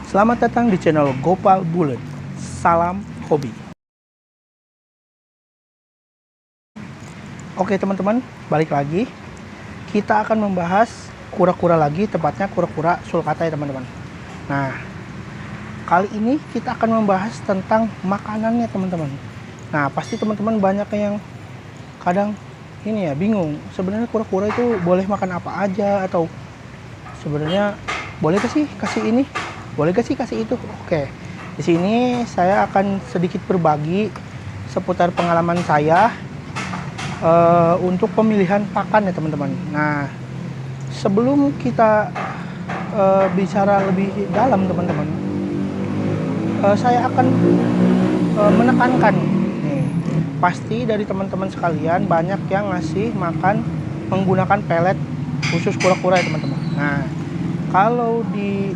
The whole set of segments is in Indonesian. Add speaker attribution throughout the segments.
Speaker 1: Selamat datang di channel Gopal Bulet. Salam hobi. Oke teman-teman, balik lagi. Kita akan membahas kura-kura lagi, tepatnya kura-kura sulcata ya teman-teman. Nah, kali ini kita akan membahas tentang makanannya teman-teman. Nah, pasti teman-teman banyak yang kadang ini ya bingung. Sebenarnya kura-kura itu boleh makan apa aja, atau sebenarnya boleh gak sih kasih ini? Boleh gak sih kasih itu? Oke. Di sini saya akan sedikit berbagi seputar pengalaman saya untuk pemilihan pakan ya teman-teman. Nah, sebelum kita bicara lebih dalam teman-teman, saya akan menekankan nih, pasti dari teman-teman sekalian banyak yang ngasih makan menggunakan pelet khusus kura-kura ya teman-teman. Nah, kalau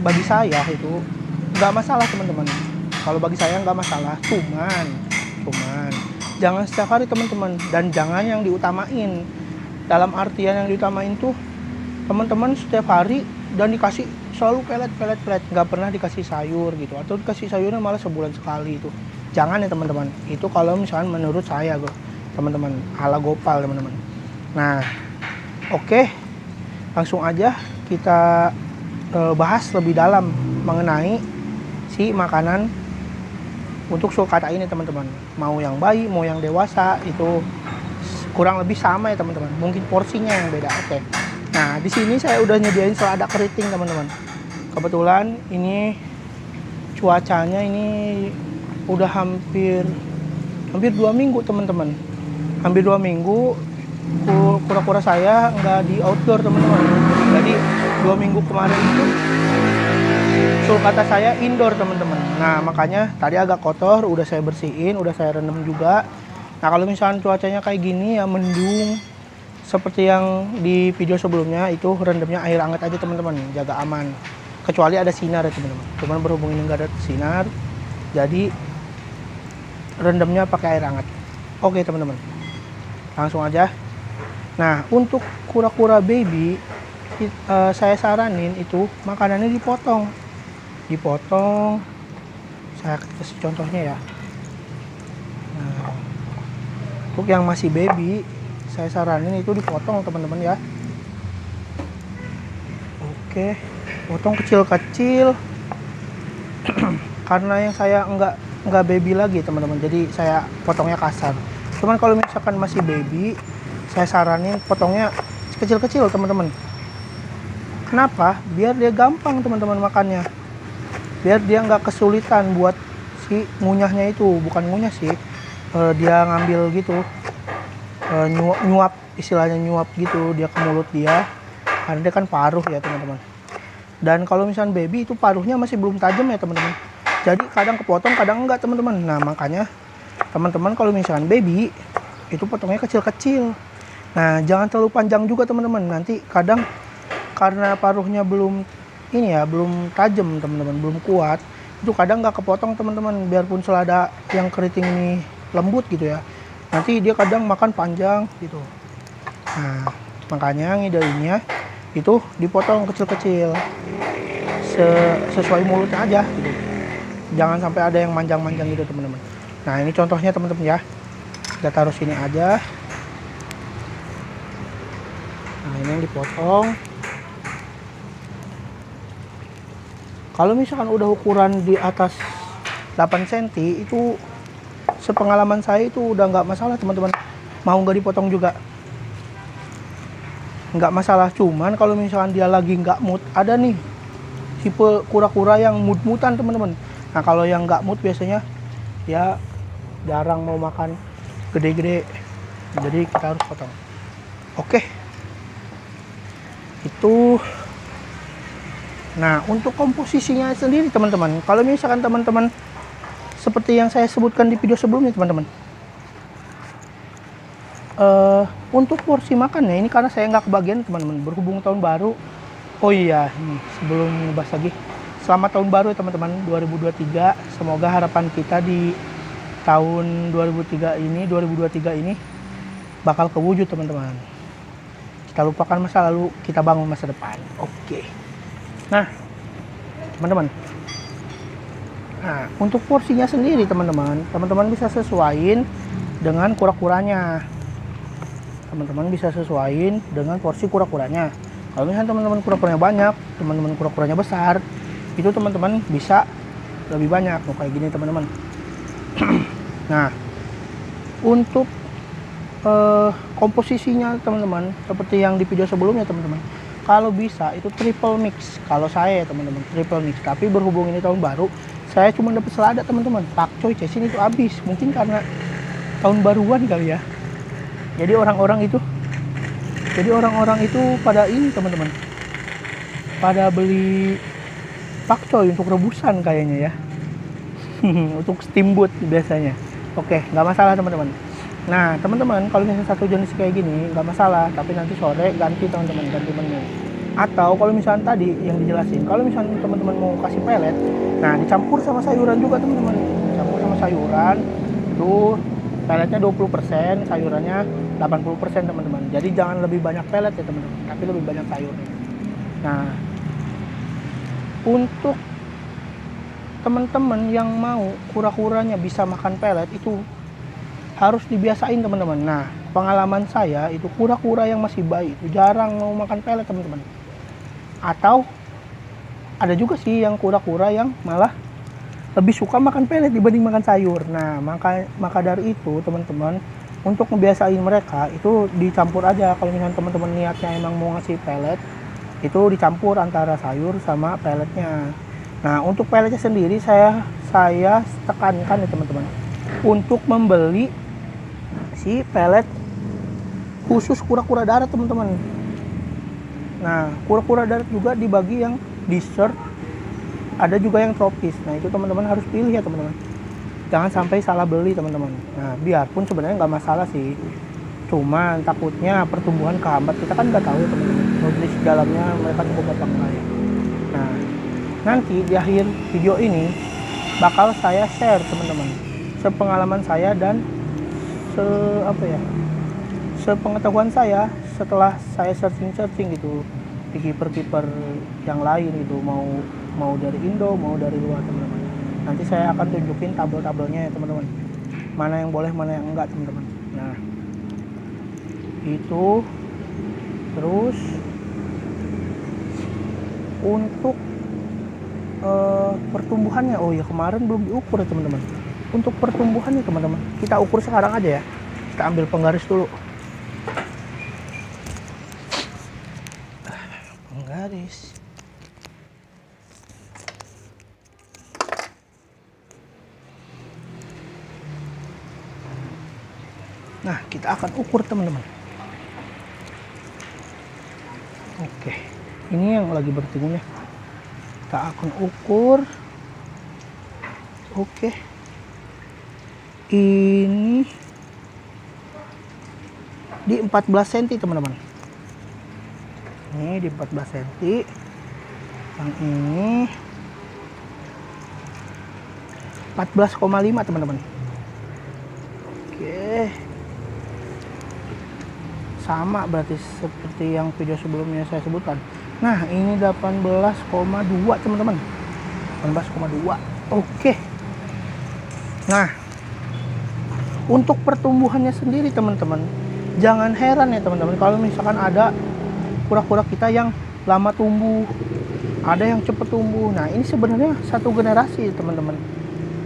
Speaker 1: bagi saya itu nggak masalah teman-teman. Kalau bagi saya nggak masalah, cuman jangan setiap hari teman-teman, dan jangan yang diutamain. Dalam artian yang diutamain tuh teman-teman setiap hari dan dikasih selalu pelet, nggak pernah dikasih sayur gitu, atau dikasih sayurnya malah sebulan sekali itu. Jangan ya teman-teman. Itu kalau misalnya menurut saya teman-teman, ala Gopal teman-teman. Nah, oke, langsung aja kita bahas lebih dalam mengenai si makanan untuk sulcata ini teman-teman. Mau yang bayi, mau yang dewasa, itu kurang lebih sama ya teman-teman. Mungkin porsinya yang beda. Oke. Nah, di sini saya udah nyediain selada keriting teman-teman. Kebetulan ini cuacanya ini udah hampir 2 minggu teman-teman. Hampir 2 minggu kura-kura saya nggak di outdoor teman-teman. Jadi 2 minggu kemarin itu sulcata saya indoor teman-teman. Nah, makanya tadi agak kotor, udah saya bersihin, udah saya rendam juga. Nah, kalau misalnya cuacanya kayak gini ya mendung seperti yang di video sebelumnya, itu rendamnya air hangat aja teman-teman, jaga aman. Kecuali ada sinar ya teman-teman. Cuman berhubung ini nggak ada sinar, jadi rendamnya pakai air hangat. Oke teman-teman, langsung aja. Nah, untuk kura-kura baby saya saranin itu makanannya dipotong. Saya kasih contohnya ya. Nah, untuk yang masih baby saya saranin itu dipotong teman-teman ya. Oke, potong kecil-kecil. Karena yang saya enggak baby lagi teman-teman, jadi saya potongnya kasar. Cuman kalau misalkan masih baby, saya saranin potongnya kecil-kecil teman-teman. Kenapa? Biar dia gampang teman-teman makannya. Biar dia nggak kesulitan buat si ngunyahnya itu. Bukan ngunyah sih, dia ngambil gitu, nyuap, istilahnya nyuap gitu dia ke mulut dia. Karena dia kan paruh ya teman-teman. Dan kalau misalnya baby itu paruhnya masih belum tajam ya teman-teman. Jadi kadang kepotong, kadang enggak teman-teman. Nah, makanya teman-teman kalau misalkan baby itu potongnya kecil-kecil. Nah, jangan terlalu panjang juga teman-teman. Nanti kadang karena paruhnya belum tajam teman-teman, belum kuat, itu kadang nggak kepotong teman-teman. Biarpun selada yang keriting ini lembut gitu ya, nanti dia kadang makan panjang gitu. Nah, makanya ngideinnya itu dipotong kecil-kecil sesuai mulutnya aja gitu. Jangan sampai ada yang manjang-manjang gitu teman-teman. Nah, ini contohnya teman-teman ya. Kita taruh sini aja. Nah, ini yang dipotong. Kalau misalkan udah ukuran di atas 8 cm itu, sepengalaman saya itu udah nggak masalah teman-teman. Mau nggak dipotong juga nggak masalah. Cuman kalau misalkan dia lagi nggak mood, ada nih tipe kura-kura yang mood-moodan teman-teman. Nah, kalau yang nggak mood biasanya dia jarang mau makan gede-gede, jadi kita harus potong. Oke, itu. Nah, untuk komposisinya sendiri teman-teman, kalau misalkan teman-teman seperti yang saya sebutkan di video sebelumnya teman-teman, untuk porsi makannya ini karena saya nggak kebagian teman-teman, berhubung tahun baru. Oh iya, ini sebelum ngebahas lagi, selamat tahun baru ya teman-teman, 2023. Semoga harapan kita di tahun 2023 ini bakal kewujud teman-teman. Kita lupakan masa lalu, kita bangun masa depan. Oke. Nah, teman-teman, Nah, untuk porsinya sendiri teman-teman bisa sesuaiin dengan kura-kuranya. Teman-teman bisa sesuaiin dengan porsi kura-kuranya. Kalau misalnya teman-teman kura-kuranya banyak, teman-teman kura-kuranya besar, itu teman-teman bisa lebih banyak. Tuh, kayak gini teman-teman. Nah, untuk komposisinya teman-teman, seperti yang di video sebelumnya teman-teman, kalau bisa itu triple mix. Kalau saya teman-teman triple mix, tapi berhubung ini tahun baru, saya cuma dapat selada teman-teman. Pakcoy cesin itu habis, mungkin karena tahun baruan kali ya. Jadi orang-orang itu pada ini teman-teman, pada beli pakcoy untuk rebusan kayaknya ya. Untuk steamboat biasanya. Oke, nggak masalah teman-teman. Nah teman-teman, kalau misalnya satu jenis kayak gini nggak masalah, tapi nanti sore ganti teman-teman, ganti menu. Atau kalau misalnya tadi yang dijelasin, kalau misalnya teman-teman mau kasih pelet, nah dicampur sama sayuran juga teman-teman. Campur sama sayuran, itu peletnya 20%, sayurannya 80% teman-teman. Jadi jangan lebih banyak pelet ya teman-teman, tapi lebih banyak sayurnya. Nah, untuk teman-teman yang mau kura-kuranya bisa makan pelet, itu harus dibiasain teman-teman. Nah, pengalaman saya itu kura-kura yang masih bayi itu jarang mau makan pelet teman-teman. Atau ada juga sih yang kura-kura yang malah lebih suka makan pelet dibanding makan sayur. Nah, maka dari itu teman-teman, untuk ngebiasain mereka itu dicampur aja. Kalau misalnya teman-teman niatnya emang mau ngasih pelet, itu dicampur antara sayur sama peletnya. Nah, untuk peletnya sendiri saya tekankan ya teman-teman, untuk membeli si pelet khusus kura-kura darat teman-teman. Nah, kura-kura darat juga dibagi yang dessert, ada juga yang tropis. Nah, itu teman-teman harus pilih ya teman-teman, jangan sampai salah beli teman-teman. Nah, biarpun sebenarnya nggak masalah sih, cuman takutnya pertumbuhan kehambat. Kita kan nggak tahu teman-teman nutrisi dalamnya mereka cukup apa enggak ya. Nah, nanti di akhir video ini bakal saya share teman-teman sepengalaman saya dan sepengetahuan saya setelah saya searching gitu di kiper-kiper yang lain gitu, mau dari Indo mau dari luar teman-teman. Nanti saya akan tunjukin tabel-tabelnya ya teman-teman, mana yang boleh mana yang enggak teman-teman. Nah, itu terus untuk pertumbuhannya, oh ya kemarin belum diukur ya teman-teman. Untuk pertumbuhannya teman-teman, kita ukur sekarang aja ya. Kita ambil penggaris dulu. Penggaris. Nah, kita akan ukur teman-teman. Oke, ini yang lagi bertelur ya. Kita akan ukur. Oke. Ini di 14 cm teman-teman. Ini di 14 cm. Yang ini 14,5 teman-teman. Oke. Sama berarti seperti yang video sebelumnya saya sebutkan. Nah, ini 18,2 teman-teman. 18,2. Oke. Nah, untuk pertumbuhannya sendiri teman-teman, jangan heran ya teman-teman kalau misalkan ada kura-kura kita yang lama tumbuh, ada yang cepat tumbuh. Nah, ini sebenarnya satu generasi teman-teman.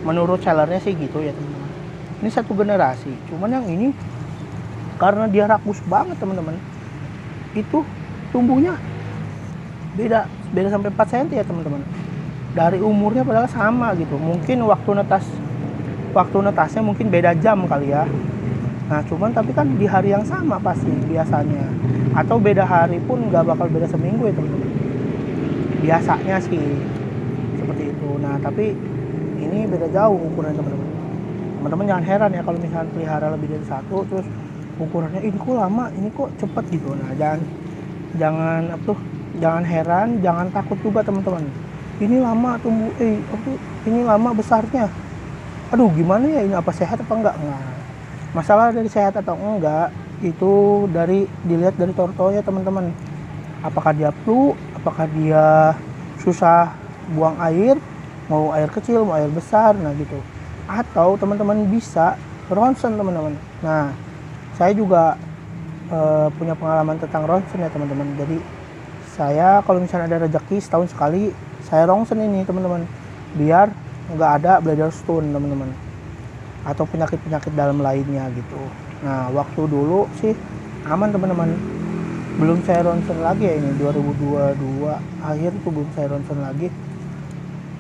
Speaker 1: Menurut sellernya sih gitu ya teman-teman. Ini satu generasi. Cuman yang ini karena dia rakus banget teman-teman, itu tumbuhnya beda sampai 4 cm ya teman-teman. Dari umurnya padahal sama gitu. Mungkin waktu netasnya mungkin beda jam kali ya. Nah, cuman tapi kan di hari yang sama pasti biasanya. Atau beda hari pun nggak bakal beda seminggu ya teman-teman. Biasanya sih seperti itu. Nah, tapi ini beda jauh ukurannya teman-teman. Teman-teman jangan heran ya kalau misalnya pelihara lebih dari satu terus ukurannya ini kok lama, ini kok cepet gitu. Nah, jangan heran, jangan takut juga teman-teman. Ini lama tumbuh, ini lama besarnya. Aduh, gimana ya ini, apa sehat apa enggak? Nah, masalah dari sehat atau enggak itu dilihat dari tortonya teman-teman. Apakah dia flu, apakah dia susah buang air, mau air kecil, mau air besar, nah gitu. Atau teman-teman bisa ronsen teman-teman. Nah, saya juga punya pengalaman tentang ronsen ya teman-teman. Jadi saya kalau misalnya ada rezeki setahun sekali, saya ronsen ini teman-teman, biar nggak ada bladder stone teman-teman, atau penyakit-penyakit dalam lainnya gitu. Nah, waktu dulu sih aman teman-teman, belum saya ronsen lagi ya, ini 2022 akhir tuh belum saya ronsen lagi.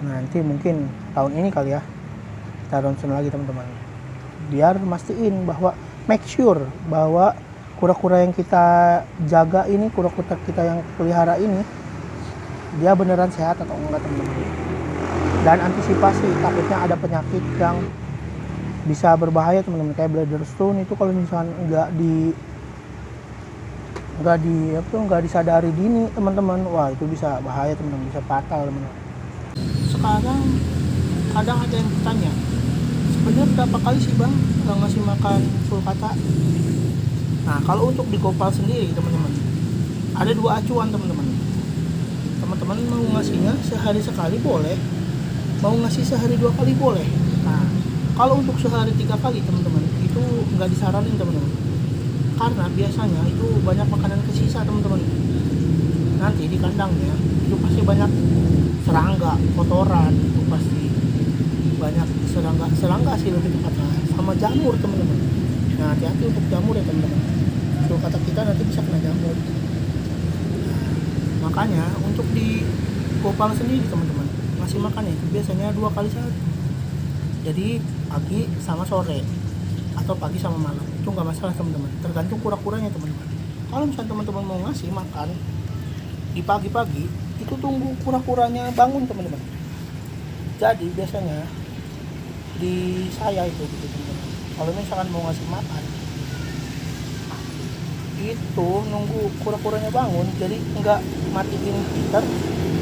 Speaker 1: Nanti mungkin tahun ini kali ya kita ronsen lagi teman-teman, biar mastiin bahwa, make sure bahwa kura-kura yang kita jaga ini, kura-kura kita yang pelihara ini, dia beneran sehat atau enggak teman-teman. Dan antisipasi takutnya ada penyakit yang bisa berbahaya teman-teman, kayak bladder stone itu kalau misalnya nggak disadari dini teman-teman, wah itu bisa bahaya teman-teman, bisa fatal teman-teman. Sekarang kadang ada yang bertanya, sebenarnya berapa kali sih bang ngasih makan sulcata? Nah, kalau untuk di Gopal sendiri teman-teman, ada 2 acuan teman-teman. Teman-teman mau ngasihnya sehari sekali boleh, mau ngasih sehari 2 kali boleh. Nah, kalau untuk sehari 3 kali teman-teman, itu nggak disaranin teman-teman, karena biasanya itu banyak makanan kesisa teman-teman. Nanti di kandangnya itu pasti banyak serangga, kotoran, itu pasti banyak serangga sih lebih tepatnya, sama jamur teman-teman. Nah, hati-hati untuk jamur ya teman-teman, sulcata kita nanti bisa kena jamur. Nah, makanya untuk di Gopal sendiri teman-teman, ngasih makannya itu biasanya 2 kali sehari, jadi pagi sama sore atau pagi sama malam, itu nggak masalah teman-teman, tergantung kura-kuranya teman-teman. Kalau misalnya teman-teman mau ngasih makan di pagi-pagi, itu tunggu kura-kuranya bangun teman-teman. Jadi biasanya di saya itu gitu teman-teman, kalau misalkan mau ngasih makan itu nunggu kura-kuranya bangun, jadi nggak matiin heater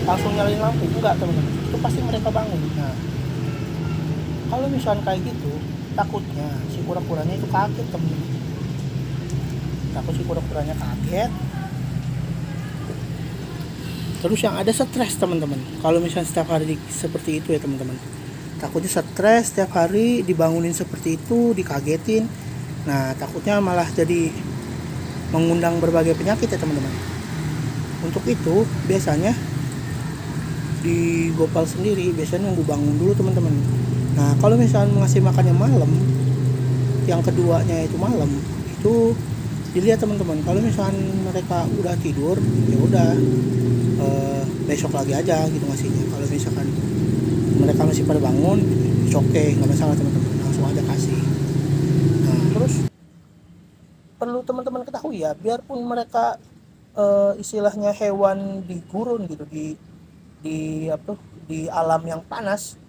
Speaker 1: langsung nyalain lampu, enggak teman-teman, itu pasti mereka bangun. Nah, kalau misalkan kayak gitu, takutnya si kura-kuranya itu kaget teman-teman, takut si kura-kuranya kaget, terus yang ada stres teman-teman. Kalau misalnya setiap hari seperti itu ya teman-teman, takutnya stres setiap hari dibangunin seperti itu, dikagetin. Nah, takutnya malah jadi mengundang berbagai penyakit ya teman-teman. Untuk itu biasanya di Gopal sendiri biasanya nunggu bangun dulu teman-teman. Nah, kalau misalnya ngasih makannya malam, yang keduanya itu malam, itu dilihat teman-teman. Kalau misalnya mereka udah tidur, ya udah besok lagi aja gitu ngasihnya. Kalau misalkan mereka masih pada bangun, oke, nggak masalah teman-teman, langsung aja kasih. Nah, terus perlu teman-teman ketahui ya, biarpun mereka istilahnya hewan di gurun gitu, di apa, di alam yang panas.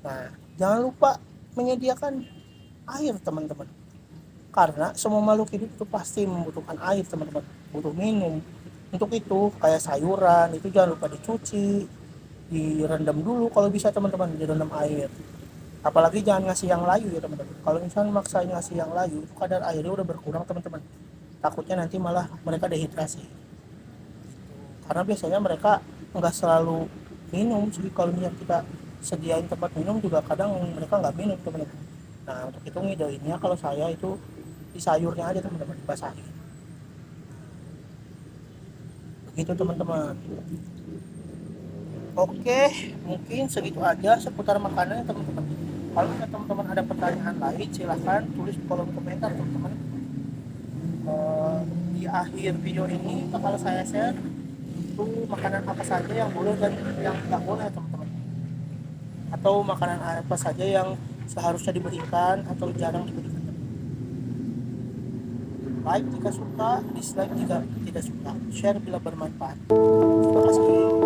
Speaker 1: Nah, jangan lupa menyediakan air teman-teman, karena semua makhluk hidup itu pasti membutuhkan air teman-teman, butuh minum. Untuk itu kayak sayuran itu jangan lupa dicuci, direndam dulu kalau bisa teman-teman, direndam air. Apalagi jangan ngasih yang layu ya teman-teman. Kalau misalnya maksain ngasih yang layu, itu kadar airnya udah berkurang teman-teman, takutnya nanti malah mereka dehidrasi, karena biasanya mereka nggak selalu minum sih. Kalau misalnya kita sediain tempat minum juga kadang mereka nggak minum teman-teman. Nah, untuk itu ngidainnya kalau saya itu di sayurnya aja teman-teman, dibasahin. Begitu teman-teman. Oke, mungkin segitu aja seputar makanan teman-teman. Kalau teman-teman ada pertanyaan lain, silahkan tulis di kolom komentar teman-teman. Di akhir video ini bakal saya share itu makanan apa saja yang boleh dan yang tidak boleh teman-teman, atau makanan apa saja yang seharusnya diberikan atau jarang diberikan. Like jika suka, dislike jika tidak suka, share bila bermanfaat. Terima kasih.